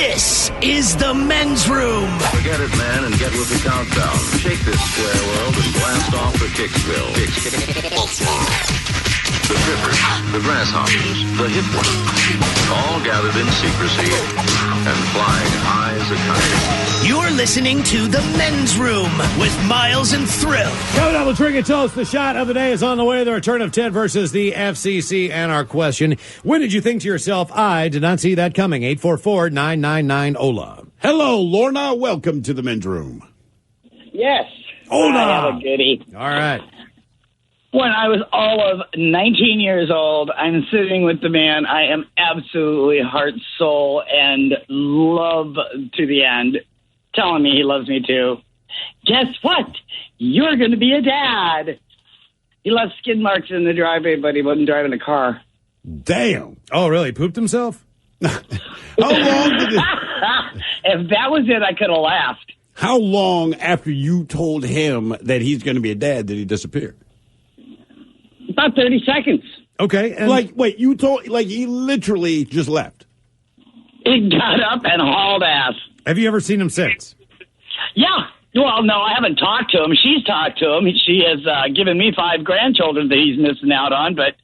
This is the men's room. Forget it, man, and get with the countdown. Shake this square world and blast off for Kicksville. The trippers, the grasshoppers, the hip ones, all gathered in secrecy and flying high as a kite. You're listening to the men's room with Miles and Thrill. Coming up, let's bring it toast. The shot of the day is on the way. The return of Ted versus the FCC. And our question, when did you think to yourself, I did not see that coming? 844-999-OLA. Hello, Lorna. Welcome to the men's room. Yes. Ola. I have a goodie. All right. When I was all of 19 years old, I'm sitting with the man I am absolutely heart, soul, and love to the end, telling me he loves me too. Guess what? You're going to be a dad. He left skid marks in the driveway, but he wasn't driving a car. Damn. Oh, really? Pooped himself? How long did it... If that was it, I could have laughed. How long after you told him that he's going to be a dad did he disappear? About 30 seconds. Okay. And Wait, you told, he literally just left. He got up and hauled ass. have you ever seen him since? Yeah. Well, no, I haven't talked to him. She's talked to him. She has given me 5 grandchildren that he's missing out on. But,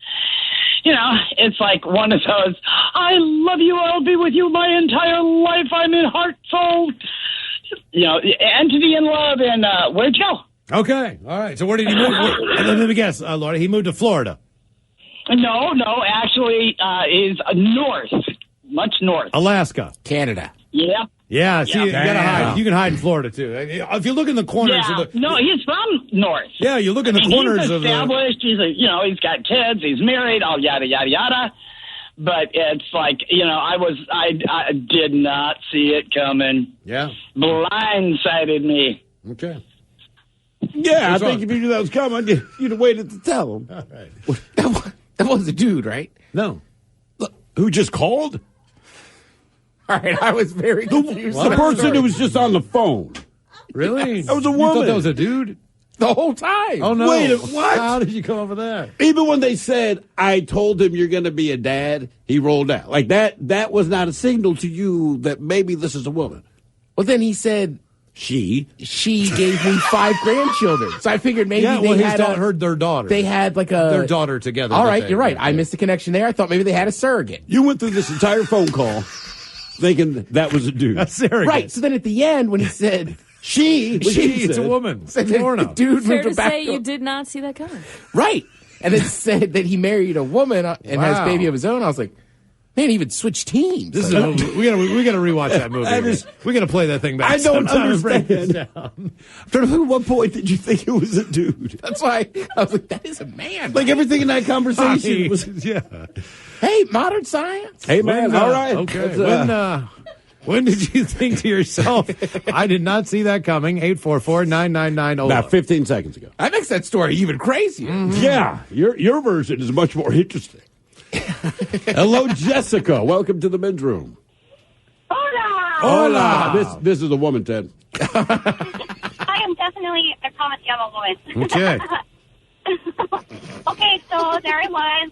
you know, it's like one of those, I love you. I'll be with you my entire life. I'm in heart, soul. You know, and to be in love. And where'd you go? Okay. All right. So where did he move? Let me guess, Laura. He moved to Florida. No, actually, is north, much north. Alaska. Canada. Yep. Yeah, see, Yeah. you gotta hide. You can hide in Florida, too. If you look in the corners Yeah. of the... No, he's from north. Yeah, you look in the I mean, corners he's of the... established. He's got kids. He's married. All yada yada yada. But it's like, I did not see it coming. Yeah. Blindsided me. Okay. Yeah, What's I think wrong? if you knew that was coming, you'd have waited to tell him. All right. That was a dude, right? No. Who just called? All right, I was very confused. The person who was just on the phone. Really? That was a You woman. thought that was a dude? The whole time. Oh, no. Wait, what? How did you come up with that? Even when they said, I told him you're going to be a dad, he rolled out. Like that was not a signal to you that maybe this is a woman. Well, then he said She gave me 5 grandchildren. So I figured maybe Yeah, they well, had heard their daughter. They had like a... their daughter together. All but right, they- you're right. yeah. I missed the connection there. I thought maybe they had a surrogate. You went through this entire phone call thinking that was a dude. A surrogate. Right. So then at the end when he said... It's a woman. said that Lorna. the dude Fair moved to her back say you did not see that coming. Right. And then said that he married a woman and has a baby of his own. I was like, man, he even switched teams. This is a movie. We gotta rewatch that movie. That is- We gotta play that thing back. I don't sometime and break this understand. down. I'm trying to think, at what point did you think it was a dude? That's why I was like, that is a man. Like everything in that conversation was. Yeah. Hey, modern science. Hey man, all right. Okay. Let's, When did you think to yourself, I did not see that coming? 844-999-OLA. about 15 seconds ago. That makes that story even crazier. Yeah, your version is much more interesting. Hello, Jessica. Welcome to the men's room. Hola! Hola. This is a woman, Ted. I am definitely, I promise you, I'm a woman. Okay. Okay, so there I was.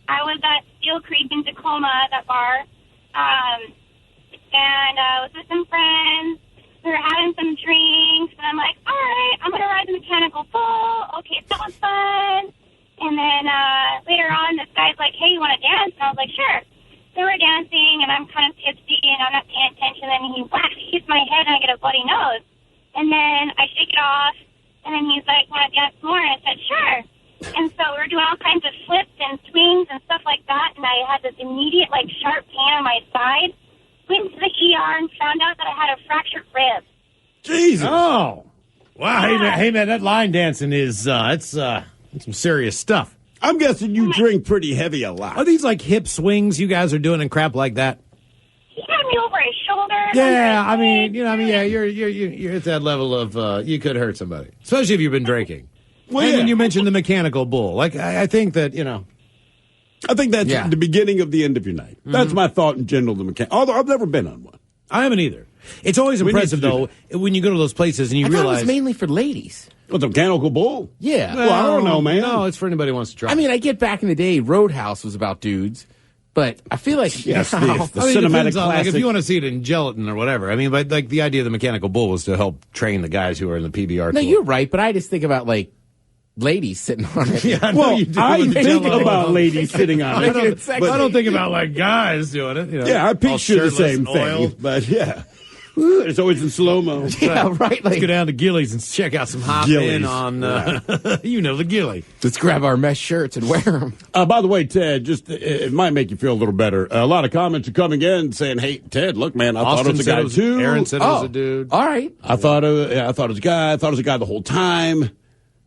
I was at Steel Creek in Tacoma, that bar. And I was with some friends. We were having some drinks. And I'm like, all right, I'm going to ride the mechanical bull. Okay, that was fun. And then later on, this guy's like, hey, you want to dance? And I was like, sure. So we're dancing, and I'm kind of tipsy, and I'm not paying attention. And he hits my head, and I get a bloody nose. And then I shake it off, and then he's like, want to dance more? And I said, sure. And so we were doing all kinds of flips and swings and stuff like that, and I had this immediate, sharp pain on my side. Went to the ER and found out that I had a fractured rib. Jesus. Oh. Wow. Hey, man, that line dancing is, it's some serious stuff. I'm guessing you drink pretty heavy a lot. Are these like hip swings you guys are doing and crap like that? He had me over his shoulder. Yeah, I mean, you're at that level of, you could hurt somebody. Especially if you've been drinking. Well, and yeah. then you mentioned the mechanical bull. Like, I think that, I think that's Yeah. the beginning of the end of your night. That's my thought in general. The mechanic. Although I've never been on one. I haven't either. It's always We impressive, need to though, when you go to those places and you I thought it realize. was mainly for ladies. What's a mechanical bull? Yeah. Well, I don't know, man. No, it's for anybody who wants to try. I mean, I get back in the day, Roadhouse was about dudes. But I feel like Yes, now, the I mean, it cinematic depends on, like, classic. if you want to see it in gelatin or whatever. I mean, but like the idea of the mechanical bull was to help train the guys who are in the PBR. no, tour. you're right. But I just think about like ladies sitting on it. Yeah, I know Well, you do I with the think Jell-O. about ladies sitting on I it. don't, But- I don't think about like guys doing it. You know, Yeah, I all picture the shirtless same and oiled. thing. But yeah. Ooh, it's always in slow-mo. Yeah, right. Let's Like, go down to Gillies and check out some hop Gillies. in on, you know, the Gilly. let's grab our mesh shirts and wear them. By the way, Ted, just it might make you feel a little better. A lot of comments are coming in saying, "Hey, Ted, look, man, I thought it was a said guy too. Aaron said it was a dude. All right. I thought it was a guy. I thought it was a guy the whole time,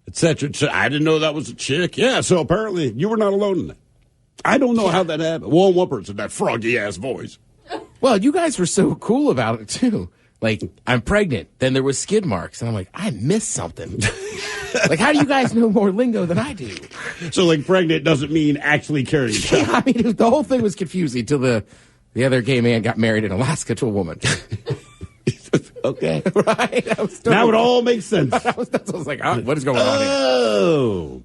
etc. I didn't know that was a chick. Yeah, so apparently you were not alone in that. I don't know how that happened. Well, one person, that froggy ass voice. Well, you guys were so cool about it too. Like, I'm pregnant. Then there was skid marks, and I'm like, I missed something. Like, how do you guys know more lingo than I do? So, like, pregnant doesn't mean actually carrying a child. I mean, the whole thing was confusing until the other gay man got married in Alaska to a woman. Okay. Right? Now it all makes sense. I was like, what is going on here? Oh.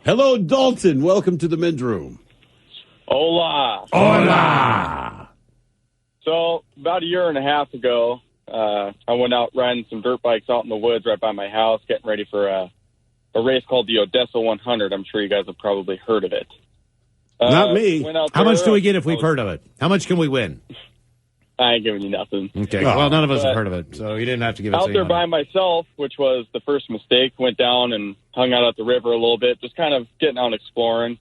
Hello, Dalton. Welcome to the men's room. Hola. Hola. So about a year and a half ago, I went out riding some dirt bikes out in the woods right by my house, getting ready for a race called the Odessa 100. I'm sure you guys have probably heard of it. Not me. Went out How much there. do we get if we've heard of it? How much can we win? I ain't giving you nothing. Okay. Well, none of us have But heard of it, so you didn't have to give us Out any there money. by myself, which was the first mistake. Went down and hung out at the river a little bit, just kind of getting out and exploring.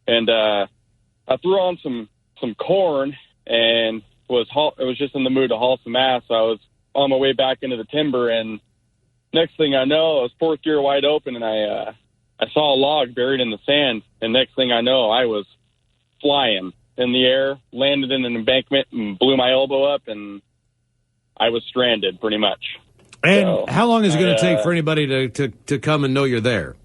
And I threw on some corn and was just in the mood to haul some ass. So I was on my way back into the timber, and next thing I know, I was fourth gear wide open, and I saw a log buried in the sand. And next thing I know, I was flying in the air, landed in an embankment, and blew my elbow up, and I was stranded pretty much. And So, how long is it going to take I, for anybody to come and know you're there?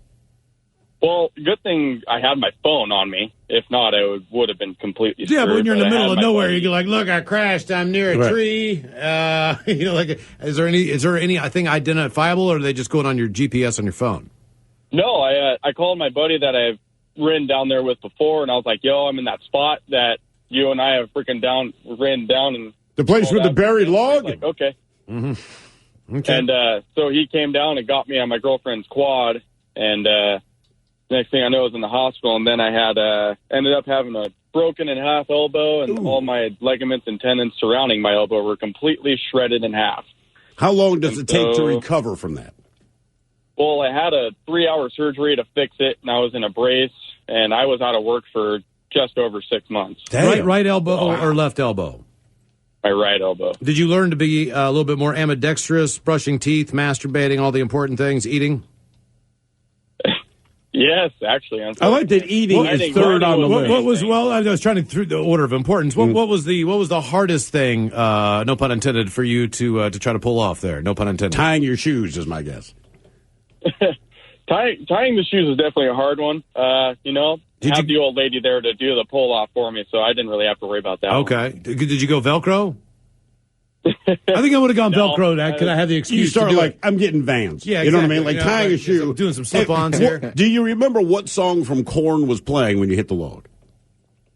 Well, good thing I had my phone on me. If not, I would have been completely Yeah, but when screwed, you're in the I middle had of my nowhere, buddy. you're like, "Look, I crashed. I'm near a Right. tree." You know, like, is there anything identifiable, or are they just going on your GPS on your phone? No, I called my buddy that I've ridden down there with before, and I was like, "Yo, I'm in that spot that you and I have freaking ran down." And The place all with the that. buried log? Like, okay. Okay. And so he came down and got me on my girlfriend's quad, and next thing I know, I was in the hospital, and then I had ended up having a broken in half elbow, and all my ligaments and tendons surrounding my elbow were completely shredded in half. How long does it take to So- recover from that? Well, I had a 3-hour surgery to fix it, and I was in a brace, and I was out of work for just over 6 months. Right elbow or left elbow? My right elbow. Did you learn to be a little bit more ambidextrous, brushing teeth, masturbating, all the important things, eating? Yes, actually. I like that eating is third on the list. What was I was trying to through the order of importance. What was the hardest thing? No pun intended for you to try to pull off there. No pun intended. Tying your shoes is my guess. Tying the shoes is definitely a hard one. Had the old lady there to do the pull off for me, so I didn't really have to worry about that. Okay. Did you go Velcro? I think I would have gone No, Velcro. Could I have the excuse You start to do like, it? I'm getting Vans. Yeah, You know what I exactly. mean? Like You know, tying a like, shoe. doing some slip-ons here. Do you remember what song from Korn was playing when you hit the load?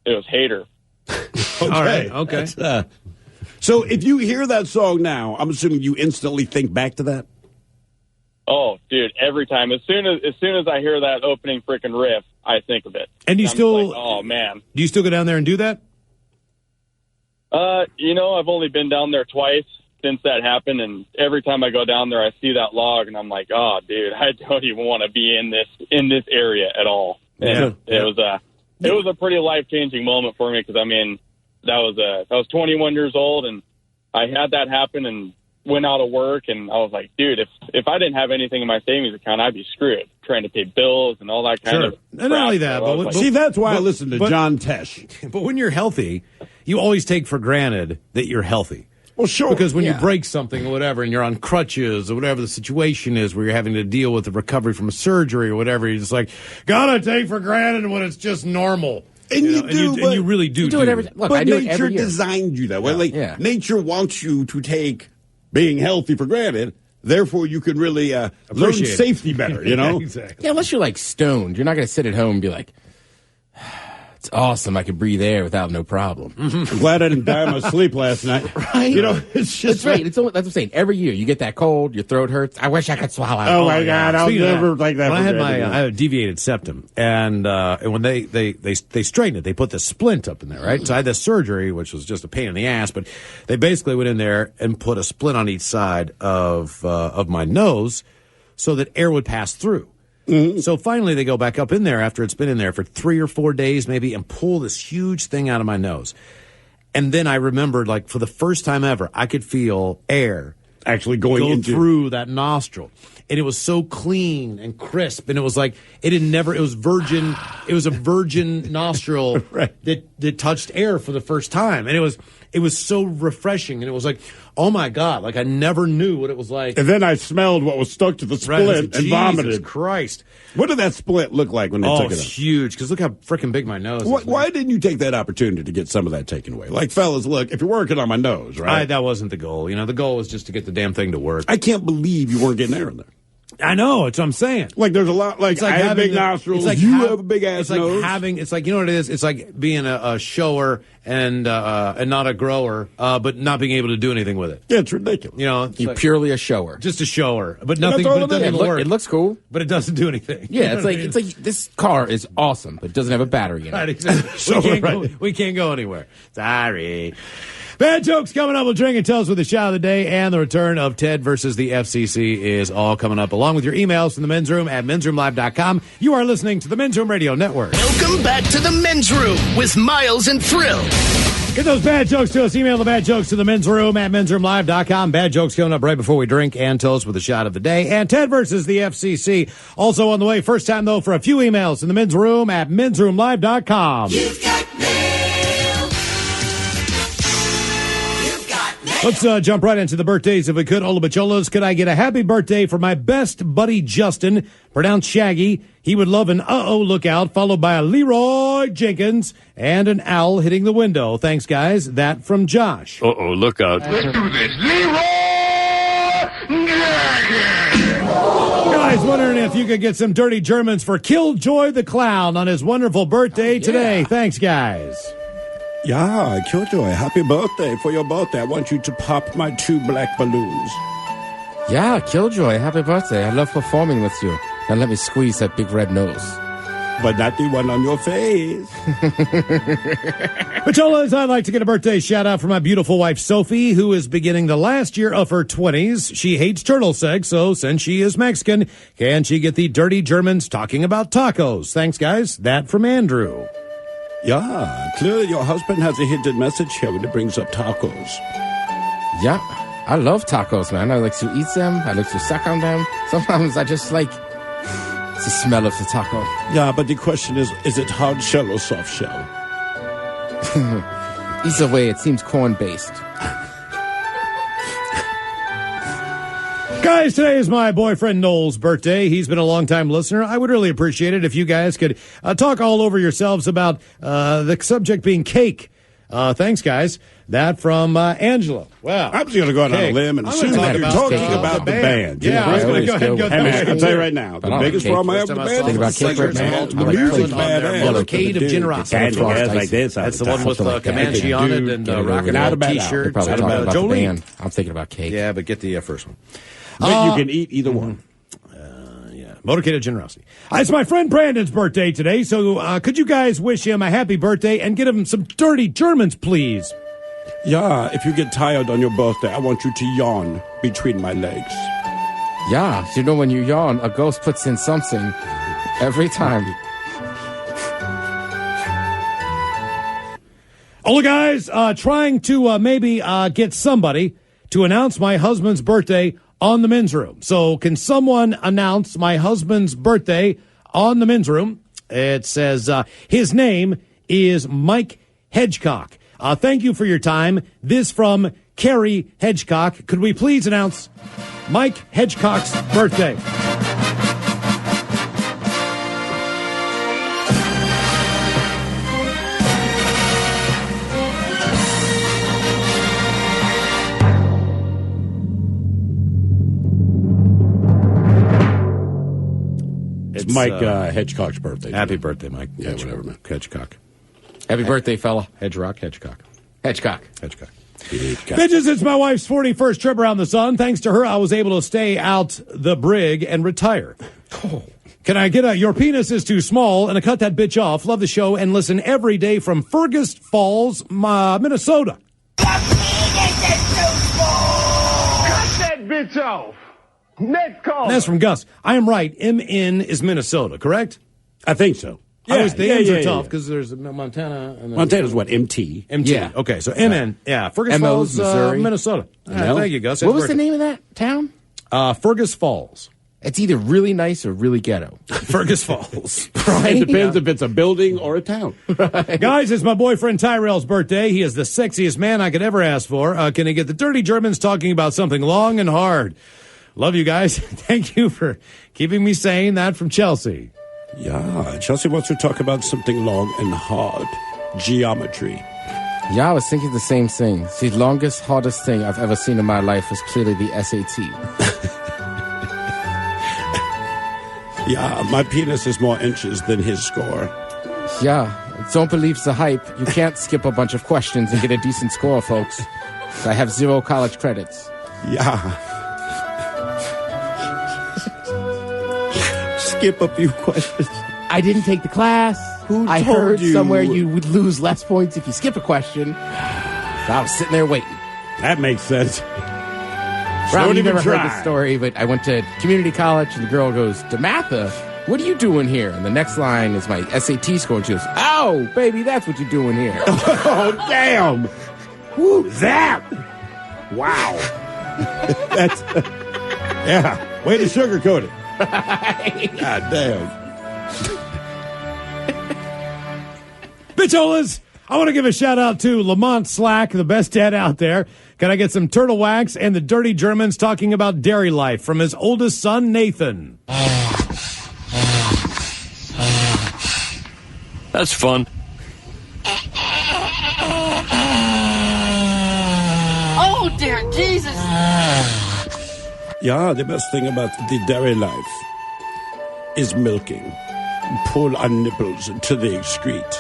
It was Hater. Okay. All right, okay. That's, so if you hear that song now, I'm assuming you instantly think back to that? Oh, dude! Every time, as soon as I hear that opening freaking riff, I think of it. And you I'm still- like, oh man. Do you still go down there and do that? I've only been down there twice since that happened, and every time I go down there, I see that log, and I'm like, oh, dude, I don't even want to be in this area at all. And it was a pretty life-changing moment for me because I was 21 years old, and I had that happen and went out of work, and I was like, dude, if I didn't have anything in my savings account, I'd be screwed trying to pay bills and all that kind of And not only crap. that, So I was but like, See, that's why I but- listen to but- John Tesh. But when you're healthy, you always take for granted that you're healthy. Well, sure. Because when you Yeah. break something or whatever, and you're on crutches or whatever the situation is where you're having to deal with the recovery from a surgery or whatever, you're just like, gotta take for granted when it's just normal. And you do, and but- you really do. You do it every. Look, I But do it nature every year. designed you that way. Like Yeah. nature wants you to take being healthy for granted. Therefore, you can really learn Appreciate it. safety better. You know, Exactly. Yeah, unless you're like stoned, you're not going to sit at home and be like, It's awesome. I could breathe air without no problem. I'm glad I didn't die in my sleep last night. Right. You know, it's just That's right. That's what I'm saying. Every year you get that cold, your throat hurts. I wish I could swallow. Oh my God! I'll Speaking of never that, like that. when I for had granted. I had a deviated septum, and when they straightened it, they put the splint up in there, right? So I had this surgery, which was just a pain in the ass, but they basically went in there and put a splint on each side of my nose, so that air would pass through. Mm-hmm. So finally, they go back up in there after it's been in there for 3 or 4 days, maybe, and pull this huge thing out of my nose. And then I remembered, like, for the first time ever, I could feel air actually go through that nostril. And it was so clean and crisp, and it was like it was virgin. It was a virgin nostril right. that touched air for the first time, and it was so refreshing. And it was like, oh my God, like I never knew what it was like. And then I smelled what was stuck to the splint and vomited. Jesus Christ! What did that splint look like when they took it out? It's huge, because look how freaking big my nose is. Why didn't you take that opportunity to get some of that taken away? Like, fellas, look, if you're working on my nose, right? That wasn't the goal. You know, the goal was just to get the damn thing to work. I can't believe you weren't getting air in there. I know, it's what I'm saying. Like, there's a lot, like I have big nostrils, you have a big ass nose. It's like, you know what it is? It's like being a shower and not a grower, but not being able to do anything with it. Yeah, it's ridiculous. You know, You're purely a shower. Just a shower, but nothing. all But it it is. doesn't work. It looks cool. But it doesn't do anything. Yeah, it's like this car is awesome, but it doesn't have a battery in it. Right, exactly. We can't go anywhere. Sorry. Bad jokes coming up. We'll drink and toast with the shot of the day, and the return of Ted versus the FCC is all coming up, along with your emails from the men's room at mensroomlive.com. You are listening to the Men's Room Radio Network. Welcome back to the men's room with Miles and Thrill. Get those bad jokes to us. Email the bad jokes to the men's room at mensroomlive.com. Bad jokes coming up right before we drink and toast with the shot of the day. And Ted versus the FCC. Also on the way. First time, though, for a few emails in the men's room at mensroomlive.com. You've got mail. You've got mail. Let's jump right into the birthdays if we could. Ola Bacholas, could I get a happy birthday for my best buddy Justin, pronounced Shaggy? He would love an uh-oh lookout, followed by a Leroy Jenkins and an owl hitting the window. Thanks, guys. That from Josh. Uh-oh, look out. Let's do this. Leroy! Guys, wondering if you could get some dirty Germans for Killjoy the Clown on his wonderful birthday today. Thanks, guys. Yeah, Kyoto, happy birthday. For your birthday, I want you to pop my 2 black balloons. Yeah, Killjoy, happy birthday. I love performing with you. Now let me squeeze that big red nose. But not the one on your face. Bacholas, I'd like to get a birthday shout out for my beautiful wife, Sophie, who is beginning the last year of her 20s. She hates turtle sex, so since she is Mexican, can she get the dirty Germans talking about tacos? Thanks, guys. That from Andrew. Yeah, clearly your husband has a hidden message here when it brings up tacos. Yeah, I love tacos, man. I like to eat them. I like to suck on them. Sometimes I just like the smell of the taco. Yeah, but the question is it hard shell or soft shell? Either way, it seems corn-based. Guys, today is my boyfriend Noel's birthday. He's been a long-time listener. I would really appreciate it if you guys could talk all over yourselves about the subject being cake. Thanks, guys. That from Angela. Wow. I'm just going to go out on a limb and assume that you're talking about the band. Yeah, I was going to go ahead and go Hey, man, I'll tell you right now, the biggest problem I have with the band Think about cake right now. the music's badass. Motorcade of Generosity. Like this. That's the one with Comanche on it and rocking out T-shirts. Probably talking about the Jolene. band. I'm thinking about cake. Yeah, but get the first one. But you can eat either one. Motorcade of Generosity. It's my friend Brandon's birthday today, so could you guys wish him a happy birthday and get him some dirty Germans, please? Yeah, if you get tired on your birthday, I want you to yawn between my legs. Yeah, you know when you yawn, a ghost puts in something every time. All the guys trying to maybe get somebody to announce my husband's birthday on the men's room. So can someone announce my husband's birthday on the men's room? It says his name is Mike Hedgecock. Thank you for your time. This from Carrie Hedgecock. Could we please announce Mike Hedgecock's birthday? It's Mike Hedgecock's birthday. Happy birthday, Mike. Yeah, whatever, man. Hedgecock. Happy birthday, fella. Hedgecock. Hedgecock. Bitches, it's my wife's 41st trip around the sun. Thanks to her, I was able to stay out the brig and retire. Can I get your penis is too small and I cut that bitch off? Love the show and listen every day from Fergus Falls, Minnesota. Cut that bitch off. Next call. That's from Gus. I am right. MN is Minnesota, correct? I think so. The M's are tough because there's Montana. And Montana's what, MT? MT. Yeah. Okay, so MN. Yeah, Fergus MO's Falls, Missouri. Minnesota. All right, thank you, Gus. What was the name of that town? Fergus Falls. It's either really nice or really ghetto. Fergus Falls. Right? It depends if it's a building or a town. Guys, it's my boyfriend Tyrell's birthday. He is the sexiest man I could ever ask for. Can he get the Dirty Germans talking about something long and hard? Love you guys. Thank you for keeping me sane. That from Chelsea. Yeah, Chelsea wants to talk about something long and hard. Geometry. Yeah, I was thinking the same thing. The longest, hardest thing I've ever seen in my life was clearly the SAT. Yeah, my penis is more inches than his score. Yeah, don't believe the hype. You can't skip a bunch of questions and get a decent score, folks. I have 0 college credits. Yeah. Skip a few questions. I didn't take the class. I told heard you? somewhere you would lose less points if you skip a question. So I was sitting there waiting. That makes sense. Rob, Don't you've even never heard try. this story, but I went to community college, and the girl goes, "Dematha, what are you doing here?" And the next line is my SAT score, and she goes, "Oh, baby, that's what you're doing here." Oh, damn. Woo, that. Wow. That's, yeah, way to sugarcoat it. God damn. Bitcholas, I want to give a shout out to Lamont Slack, the best dad out there. Can I get some turtle wax and the Dirty Germans talking about dairy life from his oldest son, Nathan? That's fun. Oh, dear Jesus. Yeah, the best thing about the dairy life is milking. Pull on nipples to the excrete.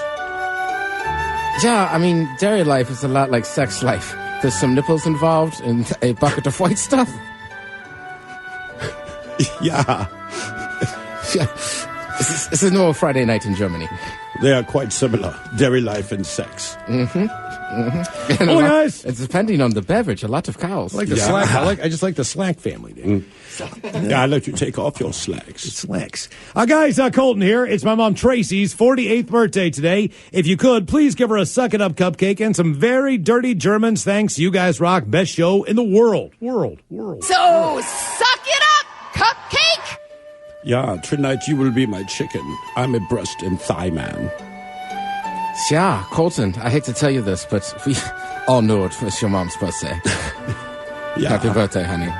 Yeah, I mean, dairy life is a lot like sex life. There's some nipples involved and a bucket of white stuff. Yeah. This is no Friday night in Germany. They are quite similar. Dairy life and sex. And Oh, guys. it's depending on the beverage, a lot of cows. I like the Slack. I just like the Slack family, dude. Yeah, I let you take off your slacks. Slacks. Guys, Colton here. It's my mom Tracy's 48th birthday today. If you could, please give her a Suck It Up cupcake and some very dirty Germans. Thanks. You guys rock. Best show in the world. World. So, suck it up, cupcake. Yeah, tonight you will be my chicken. I'm a breast and thigh man. Yeah, Colton, I hate to tell you this, but we all know it was your mom's birthday. Yeah. Happy birthday, honey.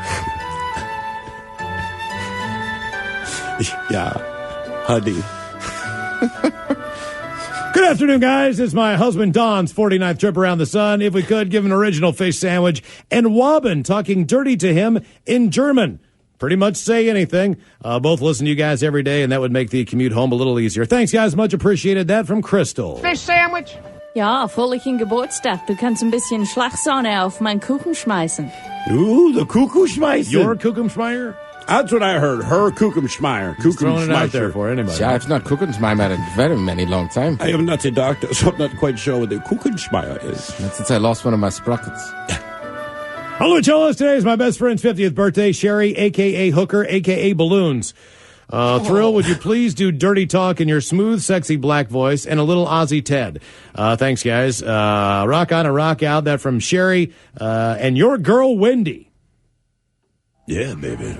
Yeah, honey. Good afternoon, guys. It's my husband Don's 49th trip around the sun. If we could, give him an original fish sandwich. And Wobbin talking dirty to him in German. Pretty much say anything. Both listen to you guys every day, and that would make the commute home a little easier. Thanks, guys. Much appreciated. That from Crystal. Fish sandwich. Ja, fröhlichen Geburtstag. Du kannst ein bisschen Schlagsahne auf meinen Kuchen schmeißen. Ooh, the Kuckuckschmeister. Your Kuchenschmeier? That's what I heard. Her Kuchenschmeier. Throwing it out there for anybody. Yeah, it's not Kuchenschmeier in a very many long time. I am not a doctor, so I'm not quite sure what the Kuchenschmeier is. Not since I lost one of my sprockets. Hello, Cholas. Today is my best friend's 50th birthday. Sherry, a.k.a. Hooker, a.k.a. Balloons. Thrill, would you please do dirty talk in your smooth, sexy black voice and a little Aussie Ted? Thanks, guys. Rock on and rock out. That from Sherry and your girl, Wendy. Yeah, baby.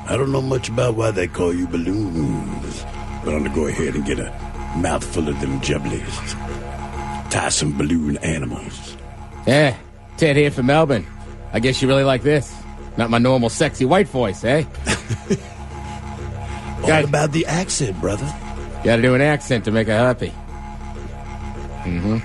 I don't know much about why they call you balloons, but I'm gonna go ahead and get a mouthful of them jubblies. Tie some balloon animals. Yeah, Ted here from Melbourne. I guess you really like this. Not my normal sexy white voice, eh? All about the accent, brother. Gotta do an accent to make her happy. All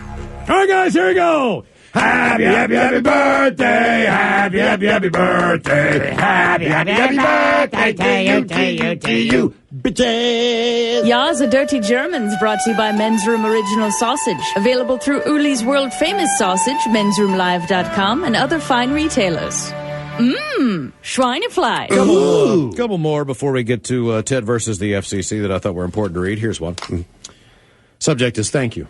right, guys, here we go. Happy, happy, happy birthday. Happy, happy, happy birthday. Happy, happy, happy birthday to you, bitches. Ja, the Dirty Germans, brought to you by Men's Room Original Sausage. Available through Uli's World Famous Sausage, mensroomlive.com, and other fine retailers. Schweinefly. Couple more before we get to Ted versus the FCC that I thought were important to read. Here's one. Subject is thank you.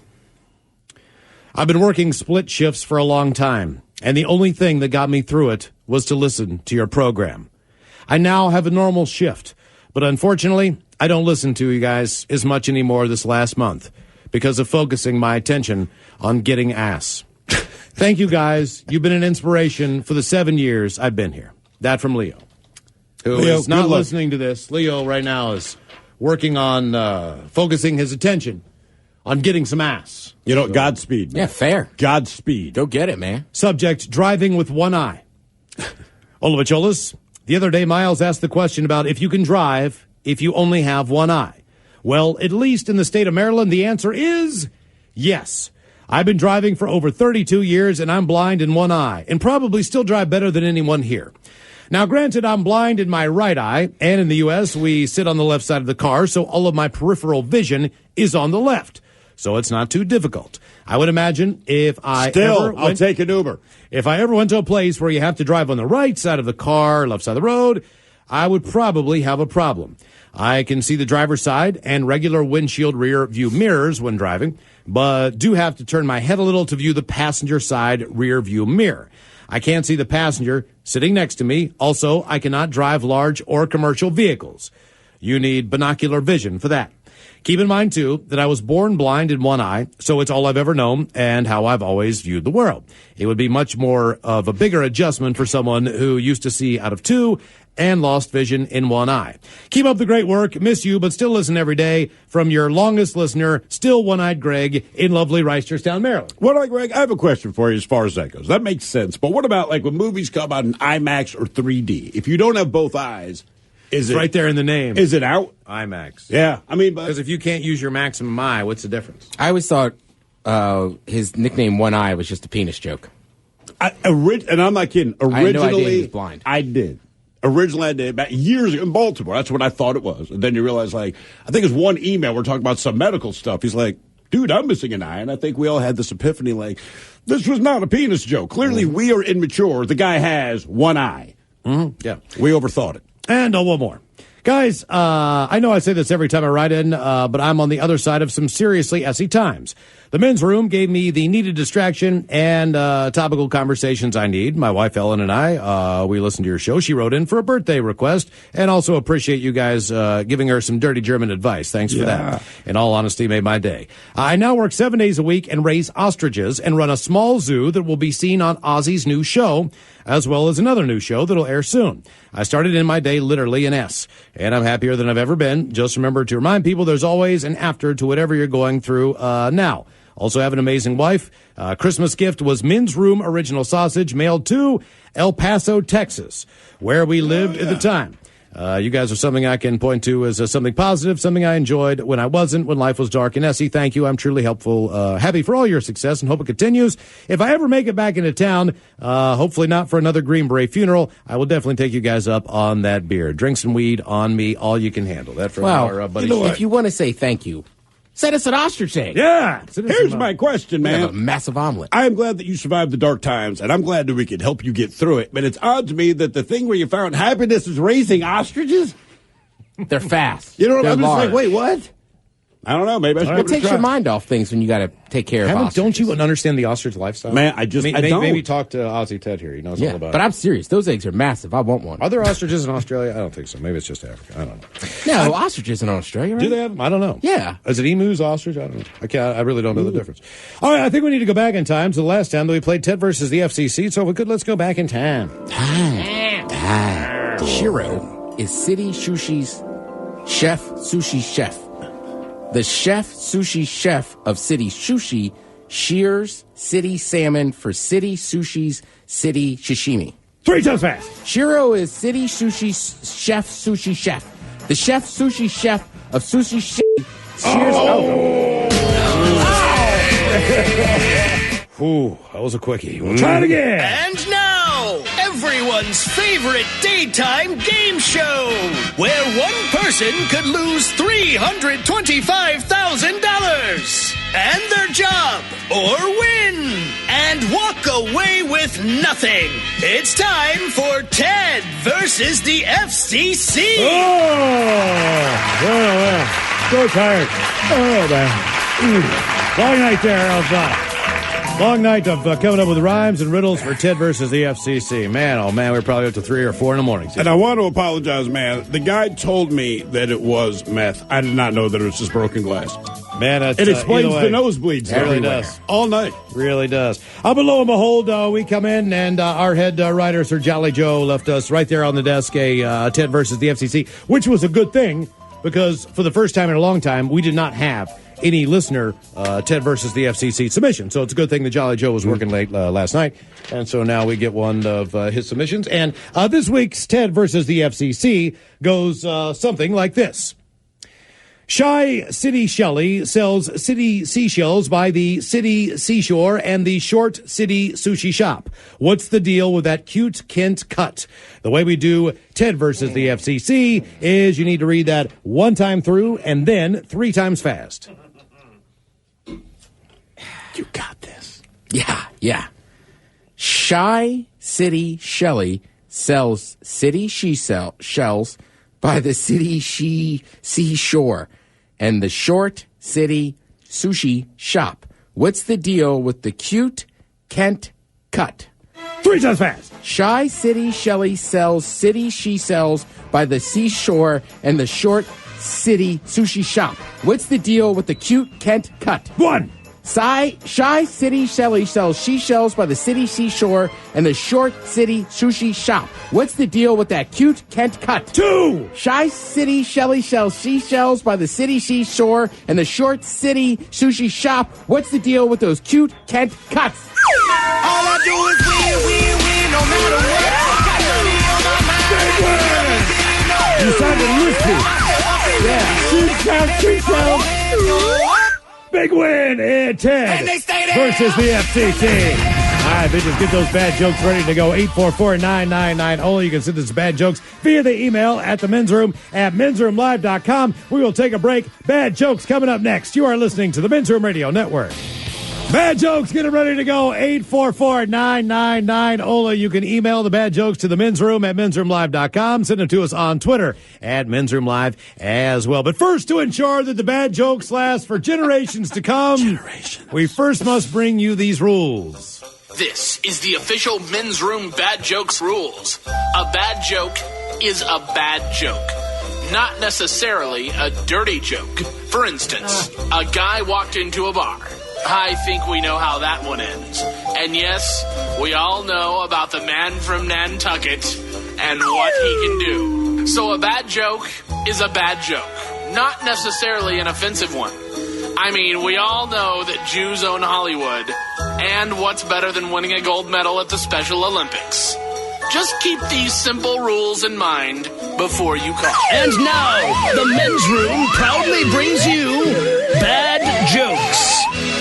I've been working split shifts for a long time, and the only thing that got me through it was to listen to your program. I now have a normal shift, but unfortunately, I don't listen to you guys as much anymore this last month because of focusing my attention on getting ass. Thank you, guys. You've been an inspiration for the 7 years I've been here. That from Leo, who is not listening to this. Leo right now is working on focusing his attention on getting some ass. You know, Godspeed, man. Yeah, fair. Godspeed. Go get it, man. Subject, driving with one eye. Olavicholas, the other day Miles asked the question about if you can drive if you only have one eye. Well, at least in the state of Maryland, the answer is yes. I've been driving for over 32 years, and I'm blind in one eye, and probably still drive better than anyone here. Now, granted, I'm blind in my right eye, and in the U.S., we sit on the left side of the car, so all of my peripheral vision is on the left. So it's not too difficult. I would imagine if I I'll take an Uber. If I ever went to a place where you have to drive on the right side of the car, left side of the road, I would probably have a problem. I can see the driver's side and regular windshield rear view mirrors when driving, but do have to turn my head a little to view the passenger side rear view mirror. I can't see the passenger sitting next to me. Also, I cannot drive large or commercial vehicles. You need binocular vision for that. Keep in mind, too, that I was born blind in one eye, so it's all I've ever known and how I've always viewed the world. It would be much more of a bigger adjustment for someone who used to see out of two and lost vision in one eye. Keep up the great work. Miss you, but still listen every day. From your longest listener, still one-eyed Greg in lovely Reisterstown, Maryland. One-eyed Greg, I have a question for you as far as that goes. That makes sense. But what about like when movies come out in IMAX or 3D? If you don't have both eyes, it's right there in the name. Is it out? IMAX. Yeah. I mean, because if you can't use your maximum eye, what's the difference? I always thought his nickname One Eye was just a penis joke. And I'm not kidding. Originally, I had no idea he was blind. I did. Originally, I did back years ago in Baltimore. That's what I thought it was. And then you realize, like, I think it was one email we're talking about some medical stuff. He's like, dude, I'm missing an eye. And I think we all had this epiphany, like, this was not a penis joke. Clearly, we are immature. The guy has one eye. Mm-hmm. Yeah. We overthought it. And one more. Guys, I know I say this every time I write in, but I'm on the other side of some seriously essy times. The men's room gave me the needed distraction and topical conversations I need. My wife, Ellen, and I, we listened to your show. She wrote in for a birthday request and also appreciate you guys giving her some dirty German advice. Thanks for that. In all honesty, made my day. I now work 7 days a week and raise ostriches and run a small zoo that will be seen on Ozzy's new show, as well as another new show that'll air soon. I started in my day literally in S, and I'm happier than I've ever been. Just remember to remind people there's always an after to whatever you're going through now. Also have an amazing wife. Christmas gift was Men's Room Original Sausage, mailed to El Paso, Texas, where we lived at the time. You guys are something I can point to as something positive, something I enjoyed when I wasn't, when life was dark and Essie. Thank you. I'm truly helpful, happy for all your success and hope it continues. If I ever make it back into town, hopefully not for another Green Beret funeral, I will definitely take you guys up on that beer. Drink some weed on me, all you can handle. That from our buddy. If you want to say thank you, send us an ostrich egg. Yeah. Here's my question, man. Have a massive omelet. I am glad that you survived the dark times, and I'm glad that we could help you get through it. But it's odd to me that the thing where you found happiness is raising ostriches. They're fast. You know what I'm just like, wait, what? I don't know. Maybe I should. It takes your mind off things when you got to take care of ostriches. Don't you understand the ostrich lifestyle? Man, I don't. Maybe talk to Ozzy Ted here. He knows all about it. But I'm serious. Those eggs are massive. I want one. Are there ostriches in Australia? I don't think so. Maybe it's just Africa. I don't know. No, ostriches in Australia, right? Do they have them? I don't know. Yeah. Is it emus, ostrich? I don't know. I really don't know the difference. All right, I think we need to go back in time to the last time that we played Ted versus the FCC. So if we could, let's go back in time. Shiro is City Sushi's sushi chef. The sushi chef of City Sushi shears city salmon for City Sushi's City Sashimi. 3 times fast. Shiro is City Sushi's sushi chef. The sushi chef of Sushi shears... Ooh, that was a quickie. We'll try it again. And now, everyone's favorite daytime game show, where one person could lose $325,000 and their job, or win, and walk away with nothing. It's time for Ted versus the FCC. Oh, so tired. Oh, man. Long night there outside. Long night of coming up with rhymes and riddles for Ted versus the FCC. Man, oh man, we're probably up to 3 or 4 in the morning. And I want to apologize, man. The guy told me that it was meth. I did not know that it was just broken glass. Man, it explains the nosebleeds. It really does. All night. Really does. But lo and behold, we come in, and our head writer, Sir Jolly Joe, left us right there on the desk a Ted versus the FCC, which was a good thing, because for the first time in a long time, we did not have any listener Ted versus the FCC submission. So it's a good thing that Jolly Joe was working late last night. And so now we get one of his submissions. And this week's Ted versus the FCC goes something like this. Shy City Shelley sells city seashells by the city seashore and the short city sushi shop. What's the deal with that cute Kent cut? The way we do Ted versus the FCC is you need to read that one time through and then 3 times fast. You got this. Yeah. Shy City Shelley sells city shells by the city seashore and the short city sushi shop. What's the deal with the cute Kent cut? 3 times fast. Shy City Shelley sells city she sells by the seashore and the short city sushi shop. What's the deal with the cute Kent cut? 1. Shy City Shelley sells seashells by the city seashore and the short city sushi shop. What's the deal with that cute Kent cut? 2. Shy City Shelley sells seashells by the city seashore and the short city sushi shop. What's the deal with those cute Kent cuts? All I do is win, no matter what. You sounded risky. Yeah. Big win in Ted versus the FCC. All right, bitches, get those bad jokes ready to go. 844-999-OLA. You can send us bad jokes via the email at the men's room at mensroomlive.com. We will take a break. Bad jokes coming up next. You are listening to the Men's Room Radio Network. Bad jokes, get it ready to go. 844-999-OLA. You can email the bad jokes to the men's room at mensroomlive.com. Send them to us on Twitter at mensroomlive as well. But first, to ensure that the bad jokes last for generations to come, we first must bring you these rules. This is the official Men's Room Bad Jokes rules. A bad joke is a bad joke, not necessarily a dirty joke. For instance, a guy walked into a bar. I think we know how that one ends. And yes, we all know about the man from Nantucket and what he can do. So a bad joke is a bad joke, not necessarily an offensive one. I mean, we all know that Jews own Hollywood, and what's better than winning a gold medal at the Special Olympics? Just keep these simple rules in mind before you call. And now, the Men's Room proudly brings you Bad Jokes.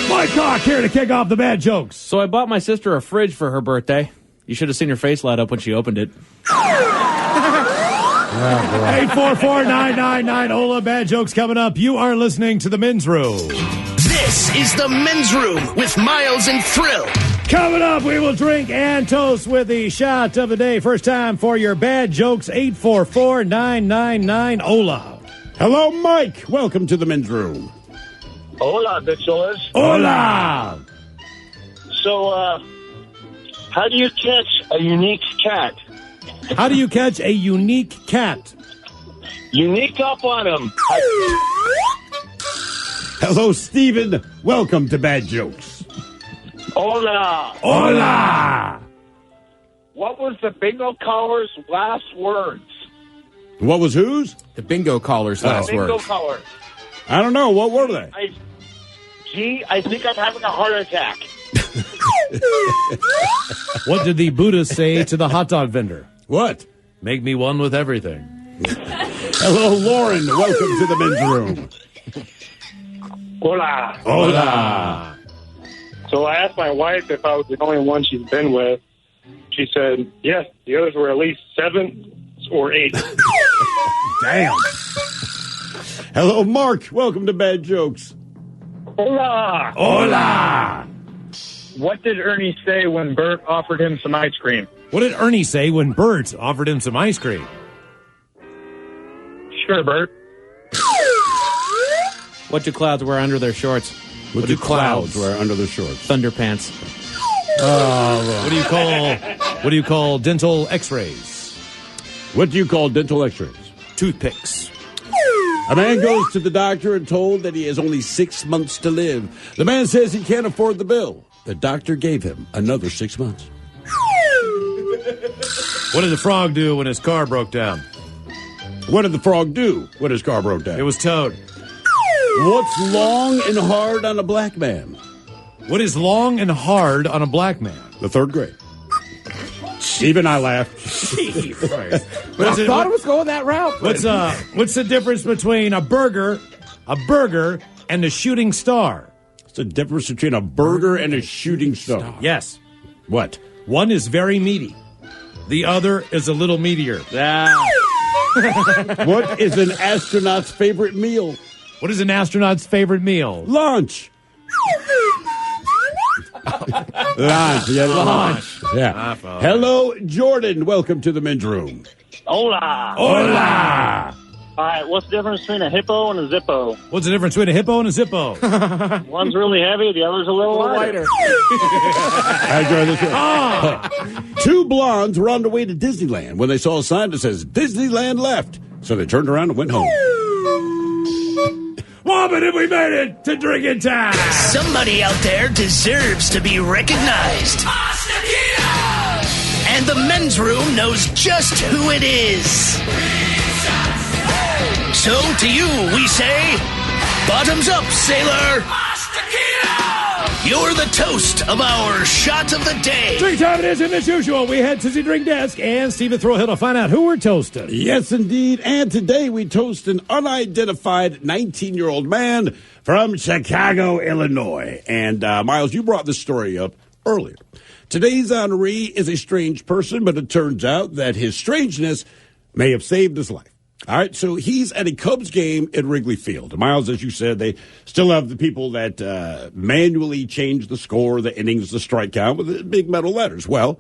Mike Hawk here to kick off the bad jokes. So I bought my sister a fridge for her birthday. You should have seen her face light up when she opened it. 844-999-OLA. Bad jokes coming up. You are listening to the Men's Room. This is the Men's Room with Miles and Thrill. Coming up, we will drink and toast with the shot of the day. First time for your bad jokes, 844-999-OLA. Hello, Mike. Welcome to the Men's Room. Hola, bitches. Hola. So, how do you catch a unique cat? How do you catch a unique cat? Unique up on him. Hello, Steven. Welcome to Bad Jokes. Hola. Hola. What was the bingo caller's last words? What was whose? The bingo caller's last bingo words. caller. I don't know. What were they? I think I'm having a heart attack. What did the Buddha say to the hot dog vendor? What? Make me one with everything. Hello, Lauren. Welcome to the Men's Room. Hola. Hola. So I asked my wife if I was the only one she's been with. She said, yes, the others were at least 7 or 8. Damn. Hello, Mark. Welcome to Bad Jokes. Hola. Hola. What did Ernie say when Bert offered him some ice cream? What did Ernie say when Bert offered him some ice cream? Sure, Bert. What do clouds wear under their shorts? What do clouds wear under their shorts? Thunderpants. What do you call dental X-rays? What do you call dental X-rays? Toothpicks. A man goes to the doctor and told that he has only 6 months to live. The man says he can't afford the bill. The doctor gave him another 6 months. What did the frog do when his car broke down? What did the frog do when his car broke down? It was towed. What's long and hard on a black man? What is long and hard on a black man? The 3rd grade. Even I laughed. I thought it was going that route. What's the difference between a burger, and a shooting star? What's the difference between a burger and a shooting star? Yes. What? One is very meaty. The other is a little meatier. What is an astronaut's favorite meal? What is an astronaut's favorite meal? Lunch. Lunch. Yeah, lunch. Yeah. Hello, Jordan. Welcome to the men's room. Hola. Hola. All right, what's the difference between a hippo and a zippo? What's the difference between a hippo and a zippo? One's really heavy, the other's a little lighter. I enjoy this. 2 blondes were on the way to Disneyland when they saw a sign that says Disneyland left. So they turned around and went home. Woman, have we made it to drinking time? Somebody out there deserves to be recognized. And the men's room knows just who it is. So to you, we say, bottoms up, sailor. You're the toast of our shot of the day. Drink time it is, and as usual, we head to the drink desk and Stephen Throwhill to find out who we're toasting. Yes, indeed. And today we toast an unidentified 19-year-old man from Chicago, Illinois. And, Miles, you brought this story up earlier. Today's honoree is a strange person, but it turns out that his strangeness may have saved his life. All right, so he's at a Cubs game at Wrigley Field. And Miles, as you said, they still have the people that manually change the score, the innings, the strike count with the big metal letters. Well,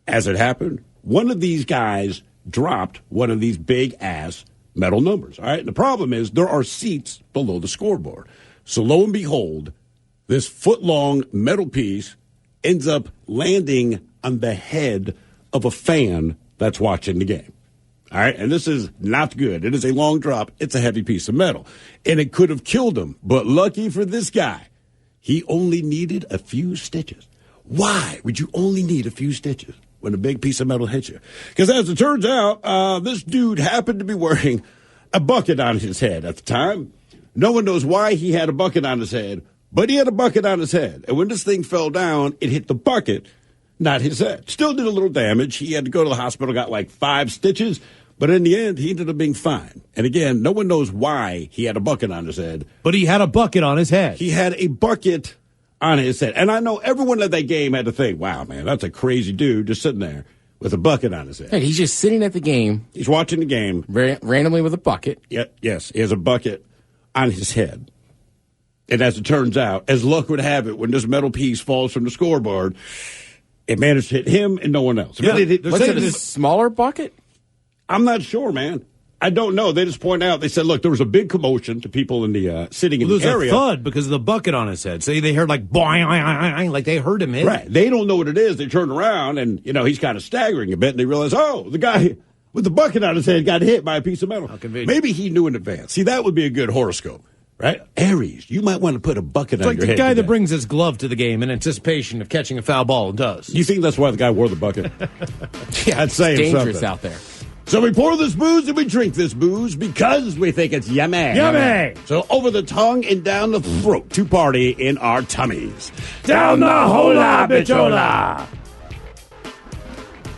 as it happened, one of these guys dropped one of these big-ass metal numbers. All right, and the problem is there are seats below the scoreboard. So lo and behold, this foot-long metal piece ends up landing on the head of a fan that's watching the game. All right, and this is not good. It is a long drop. It's a heavy piece of metal, and it could have killed him. But lucky for this guy, he only needed a few stitches. Why would you only need a few stitches when a big piece of metal hits you? Because as it turns out, this dude happened to be wearing a bucket on his head at the time. No one knows why he had a bucket on his head, but he had a bucket on his head. And when this thing fell down, it hit the bucket, not his head. Still did a little damage. He had to go to the hospital, got like 5 stitches. But in the end, he ended up being fine. And again, no one knows why he had a bucket on his head. But he had a bucket on his head. He had a bucket on his head. And I know everyone at that game had to think, wow, man, that's a crazy dude just sitting there with a bucket on his head. And he's just sitting at the game. He's watching the game. Randomly with a bucket. Yes, he has a bucket on his head. And as it turns out, as luck would have it, when this metal piece falls from the scoreboard, it managed to hit him and no one else. Yeah. Was it a smaller bucket? I'm not sure, man. I don't know. They just point out, they said, look, there was a big commotion to people in the sitting in the area. There was a thud because of the bucket on his head. So they heard like, boing, like they heard him hit. Right. They don't know what it is. They turn around and, he's kind of staggering a bit and they realize, oh, the guy with the bucket on his head got hit by a piece of metal. How convenient. Maybe he knew in advance. See, that would be a good horoscope. Right? Aries, you might want to put a bucket on your head. It's like the guy that brings his glove to the game in anticipation of catching a foul ball and does. You think that's why the guy wore the bucket? Yeah, I'd say it's dangerous something out there. So we pour this booze and we drink this booze because we think it's yummy. Yummy! So over the tongue and down the throat to party in our tummies. Down the hola, bichola!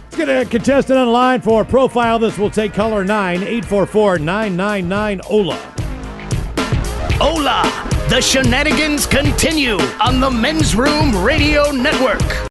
Let's get a contestant on the line for Profile This. Will take caller 9, 844-999-OLA. Hola! The shenanigans continue on the Men's Room Radio Network.